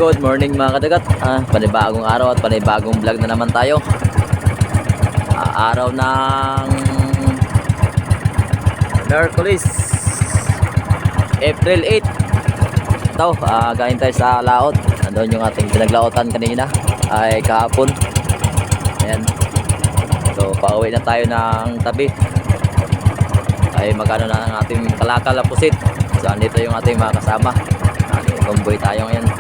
Good morning mga kadagat. Panibagong araw at panibagong vlog na naman tayo. Araw ng Merkulis, April 8. Ito, galing tayo sa laot. Nandun yung ating pinaglaotan kanina ay kahapon. Ayan. So pauwi na tayo ng tabi. Ay magano na ang ating kalakal na pusit. So andito yung ating mga kasama. Kumboy tayo ngayon.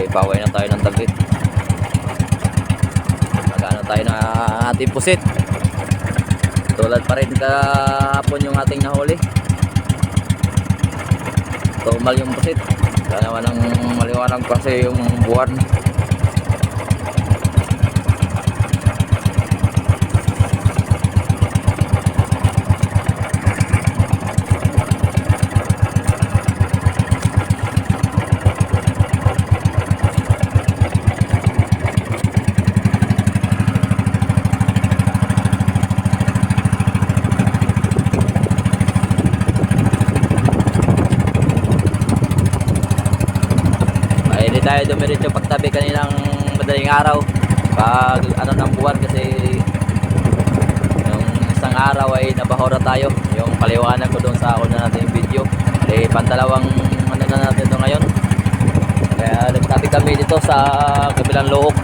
Paway na tayo ng tabi. Magano tayo na ating pusit. Tulad pa rin kahapon yung ating nahuli. Tumal yung pusit. Kaya naman ang maliwanag kasi yung buwan. Hindi tayo dumiretso pagtabi kaninang madaling araw pag ano ng buwan kasi yung isang araw ay nabahora tayo. Yung paliwanag ko doon sa una natin video pantalawang ano na natin ito ngayon, kaya nagtabi kami dito sa kabilang look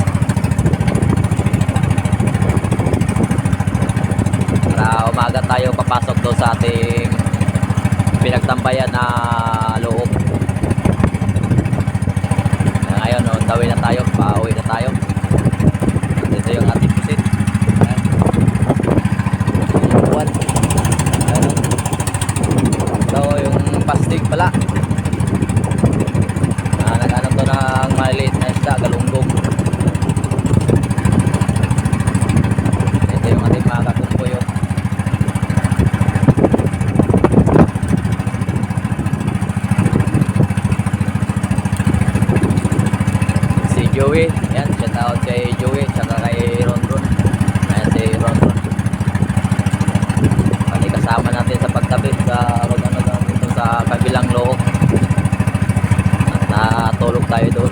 para umaga tayo papasok doon sa ating pinagtambayan na look. Ngayon, tawid na tayo, pauwi na tayo. Dito yung ating pusit. Ayan. Yung buwan. Ayan. Ito yung pastig pala. Nag-ano to ng maliliit na isda, galunggong. Ito yung ating mga kakumpuyo. Joey, yan, shout out kay Joey, saka kay Ronron. Ayan si Ronron. Pati kasama natin sa pagtabi sa dito sa kabilang loob. At natulog tayo doon.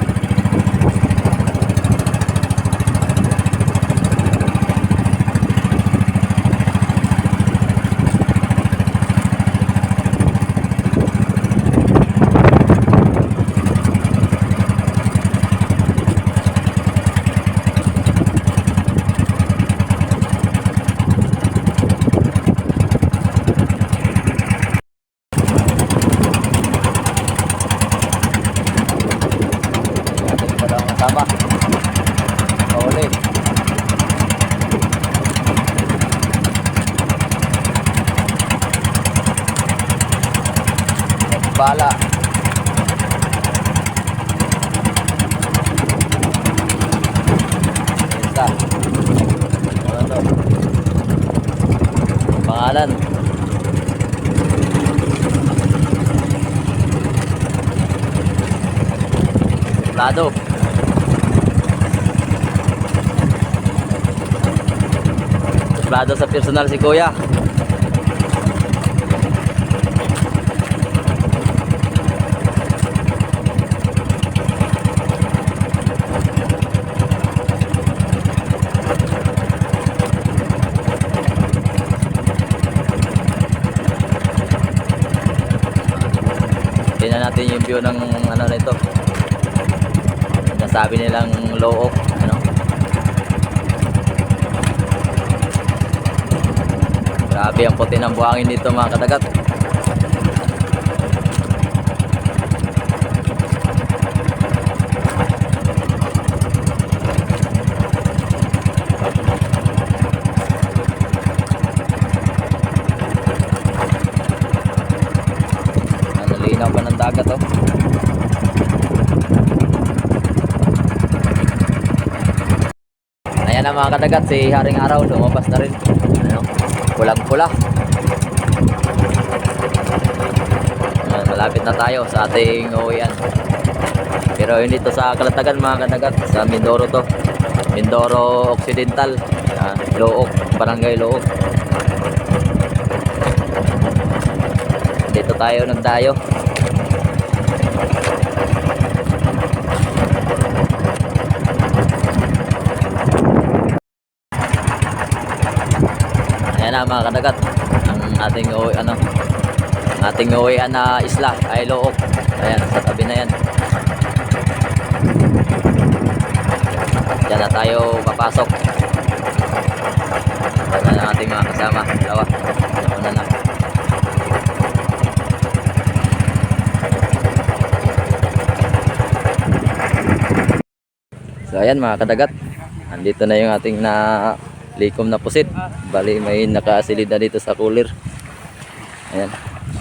Tama. Ulit. Bala. Isa. Ano to? Pangalan. Lado. Suplado sa personal si Kuya. Tingnan natin yung view ng ano nito. Nasabi nilang low oak, ano? Grabe ang puti ng buhangin dito mga kadagat. Nalinaw pa ng dagat oh. Ayan na mga kadagat, si Haring Araw lumabas na rin. Ano? Pulang-pula. Malapit na tayo sa ating uwian. Pero yun dito sa Kalatagan mga kadagat, sa Mindoro to. Mindoro Occidental. Yan, Look, Barangay Look. Dito tayo nagdayo. Ayan na mga kadagat. Ang ating ating uwian na isla ay Look. Ayan, sa tabi na yan. Diyan na tayo papasok. Diyan na ating mga kasama. Dalawa. Una na. So ayan mga kadagat. Andito na yung ating na likom na pusit. Bali may nakasilid na dito sa cooler. Ayan.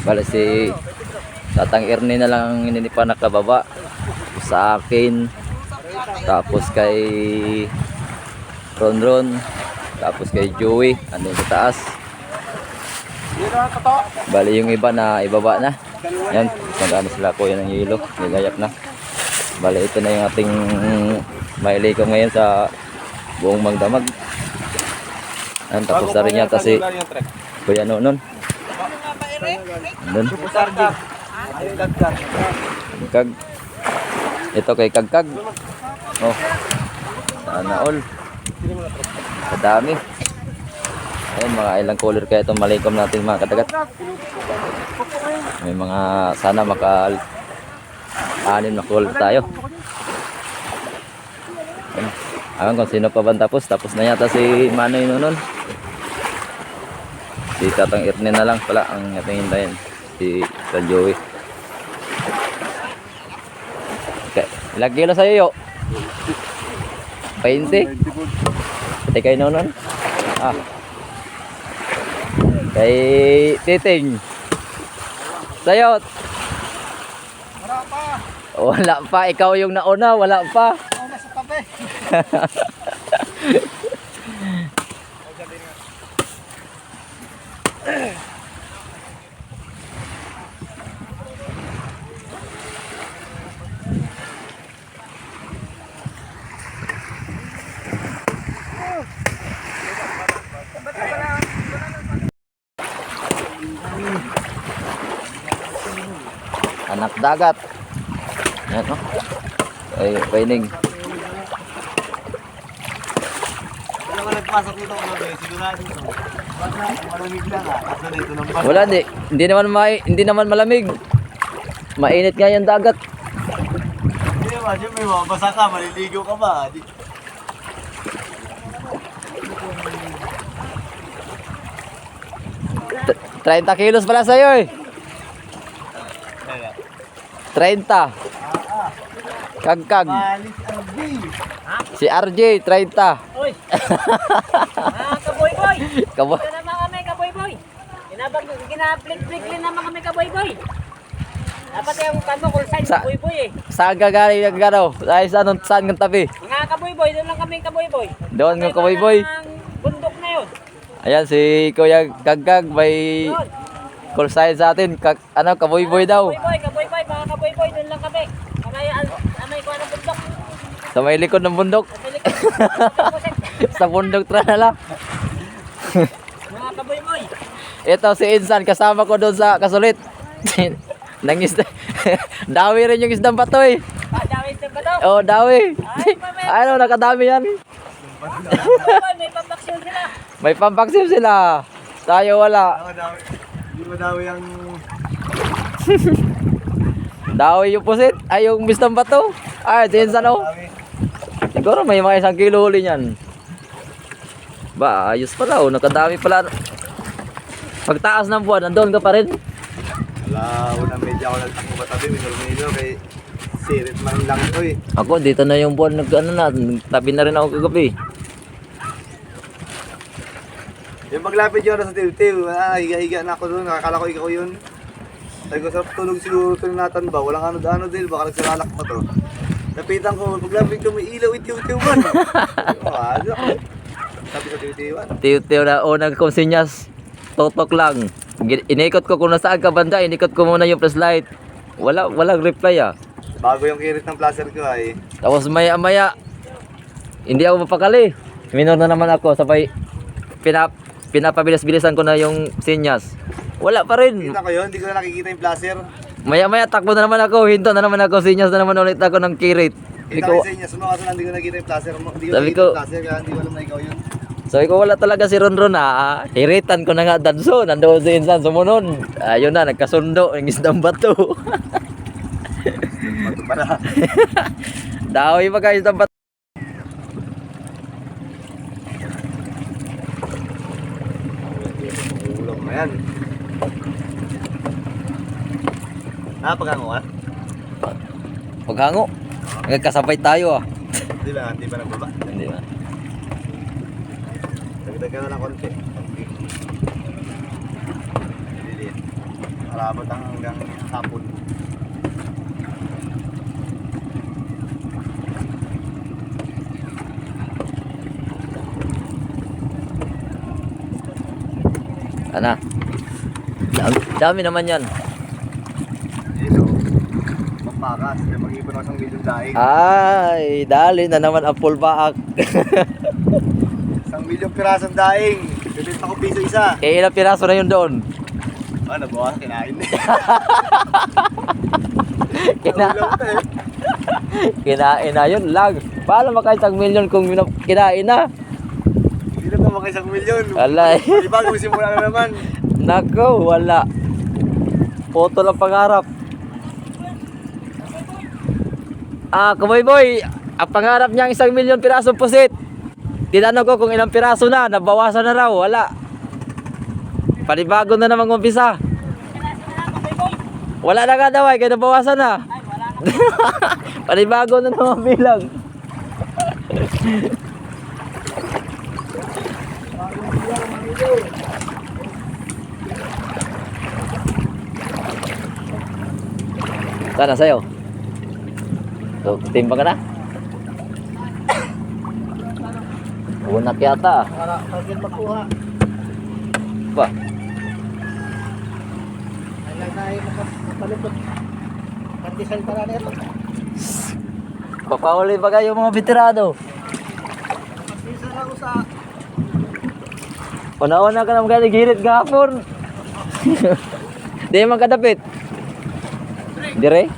Bali si Tatang Ernie na lang hindi pa nakababa. Sa akin. Tapos kay Ron. Tapos kay Joey. Andun sa taas. Bali yung iba na ibaba na. Yan. Magano sila po yan ng hilo. Nilagayap na. Bali ito na yung ating mailikom ngayon sa buong Magdamag. Ayan, tapos na rin yata si Kuya Nonon. Andun. Kag. Ito kay Kagkag. Oh. Sana all. Kadami. Ayan, mga ilang color kaya itong malikom natin mga kadagat. May mga sana maka-anim na color tayo. Ayan. Ayan kung sino pa ba tapos. Tapos na yata si Manoy Nonon. Si Tatang Ernie na lang pala ang ating hintayin. Si Joey. Okay. Ilang kilo sa'yo yo? 20? Pati kay Nonon? Ah. Kay Titing? Sa'yo? Wala pa. Ikaw yung nauna. Wala pa. Nasa tabi. Anak dagat. Yan o. Ay, painig. Wala ka nagpasok dito mga be, sigurado ito. Malamig lang kasi dito ng basa. Wala, hindi naman malamig. Mainit nga yung dagat. Hindi ba, siyempre mabasa ka, maliligo ka ba? 30 kilos pala sa'yo eh. 30. Kagkag. Malis ang B. Si RJ, 30. Uy! Kaboy-boy! Kabo. Ito naman kami, kaboy-boy! Ginaplik-plik rin naman kami, kaboy-boy! Dapat yung kamo, kung saan kaboy-boy eh. Saan ka galing ang gano? Saan kang tabi? Mga kaboy-boy, doon lang kami kaboy-boy. Doon ng kaboy-boy. Bundok na yun. Ayan, si Kuya Kagkag may Doon. call sign sa atin. Kaboy-boy daw. Kaboy-boy, mga kaboy-boy, doon lang kami. Amay ko ng bundok. Sa may likod ng bundok. Sa bundok na lang. Mga kaboy-boy. Ito si Insan, kasama ko doon sa Kasulit. Nangisda. Dawi rin yung isdang patoy. Dawit na ba daw? Oh, dawi. Ay, Ano, nakadami yan. may pambaksyon sila. May pampaksim sila. Tayo wala. Hindi mo daw yung... Dawi yung pusit. Ay, yung isdang bato. Ay, si Insan oh. Siguro may mga 1 kilo huli niyan. Ba, ayos pala oh. Nakadami pala. Pagtaas ng buwan, nandoon ka pa rin. Wala, unang medya ako nagtakbo ba tabi, minuro kay sirit man lang ito eh. Ako, dito na yung buwan tabi na rin ako kagabi. Yung paglapit yun sa tiw-tiw, higa-higa na ako doon, nakakala ko ikaw yun. Sabi ko, sarap tulog siguro ito natan ba, walang ano din, baka nagsalalak pa to. Napitan ko, paglapit ko may ilaw, itiw-tiw man. Sabi ko tiw-tiwan. Tiyo na unang konsinyas. Totok lang. Inikot ko kung nasaan ka banda, inikot ko muna yung flashlight. Walang reply ah. Bago yung kirit ng placer ko ay. Tapos maya-maya, Hindi ako mapakali. Minor na naman ako, sabay pinapabilis-bilisan ko na yung sinyas. Wala pa rin. Kita ko yun, hindi ko na nakikita yung placer. Maya-maya takbo na naman ako, hinto na naman ako, sinyas na naman ulit ako ng kirit. Sabi Kita ko, ko sa inyo, sumo kasi hindi ko nakikita yung placer mo. Hindi ko Sabi nakikita ko- yung placer, kaya hindi ko alam na ikaw yun. sabi ko wala talaga si Ronron ah. Hiritan ko na nga danso, nandoon si Insan sumunod. Ayun na, nagkasundo, ng isdang bato. Bato para. Dawi pa kayo isdang bato. Ulong na yan. Pagango ka? Paghango, nagkasabay tayo ah. Hindi ba nagbaba? Hindi na. Dagdagan na ng konti. Liliit. Marabot hanggang hapon. Ana. Dami naman yan. Dito. Magpakas. Kaya mag-ipon ako ng milyong daing. Ay, dali na naman ang full baak. 1,000,000 pirasong daing. Bibenta ko piso isa. Eh, ilang piraso na yun doon? Ano ba? Kinain. Kina- Ulam to eh. Kinain na yun lang. Paano makain 1,000,000 kung kinain na? Hindi na ba makisang milyon? Wala eh. Di ba? Simula na naman. Nako, wala. Photo lang pangarap. Kumoy boy, ang pangarap niya ang 1,000,000 pirasong pusit. Tinanong ko kung ilang piraso na, nabawasan na raw, wala. Panibago na naman umpisa. Wala na nga daw ay, kaya nabawasan na. Panibago na naman bilang. Sana sa'yo. So, timbang ka na? Unak yata. Para pagyan makuha. Ba? Ay lang tayo makapalipot. Pandesal para na ito. Papahuli pa kayo mga veterano. Pandesal ako sa... Una-una ka naman kanigirit gahapon. Di man kadapit. Dire?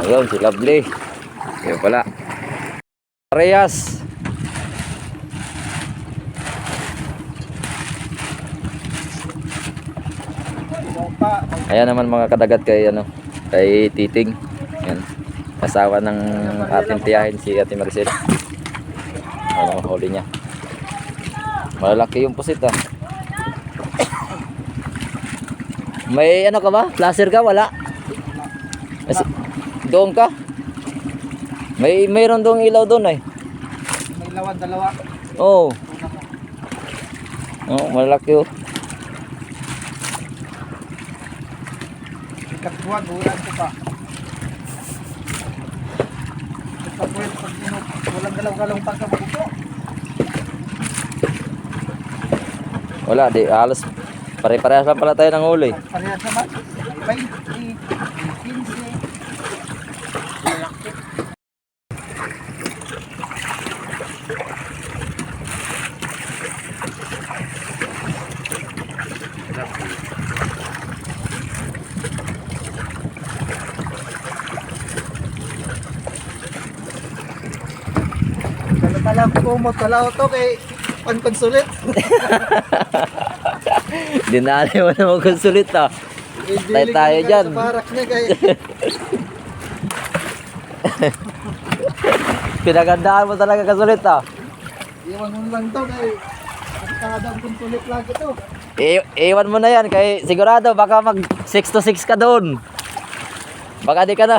Ayun, si Lovely. Ayun pala. Parehas. Ayan naman mga kadagat kay kay Titing. Yan. Asawa ng ating tiyahin si Ate Maricel. Ano huli niya. Malaki yung pusit ah. May ka ba? Laser ka? Wala? Doon ka? Mayroon doong ilaw doon eh. May lawan, dalawa. Oo. Oh, malaki oh. Ikatbuhan, bulan ko pa. Ikatbuhan, pag walang galaw-galaw pagkabuto. Wala, di halos pare-parehas lang pala tayo ng huli. Parehas naman. 20, 15. Kala ko mo talaw to kay pankonsulit. Dinali mo naman kung sulit ah. Tayo dyan. Sa barak niya kay Pinagandaan mo talaga kasulit ah. iwan mo lang to kay kadang konsulit lagi to. Iwan mo na yan kay sigurado baka mag 6 to 6 ka doon. Baka di ka na.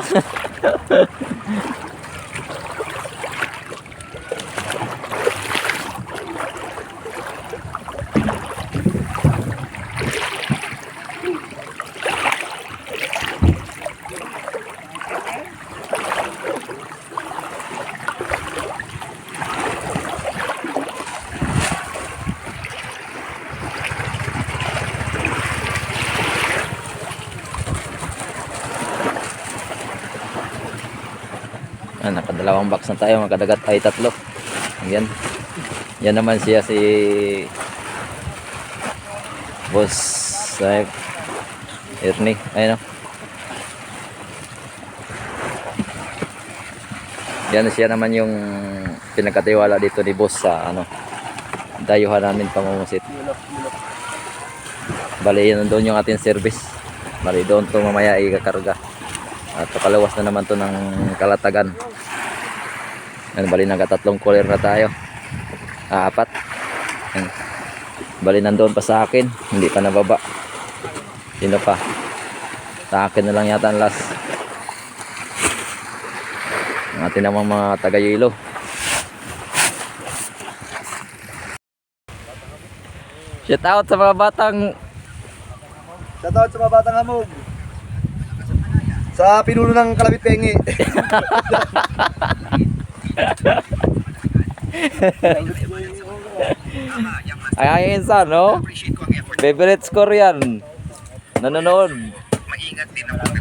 Yan, nakadalawang box na tayo, makadagat ay 3. Yan. Yan naman siya si Boss Ernie. Ayun o. Yan siya naman yung pinagkatiwala dito ni Boss sa dayuhan namin pamumusit. Bali yun doon yung ating service. Bali doon to mamaya ikakarga. At pakalawas na naman to ng Kalatagan. Yan, bali nagka-3 cooler na tayo. 4. Yan. Bali nandoon pa sa akin, hindi pa nababa. Sino pa? Sa akin na lang yata ang last. Ang atin namang mga taga-yelo. Shout out sa mga batang Shoutout sa mga batang hamog. Sa pinuno ng Kalabit Pengi. ay insan, no? Favorite score yan. Nanonood. Maingat din ang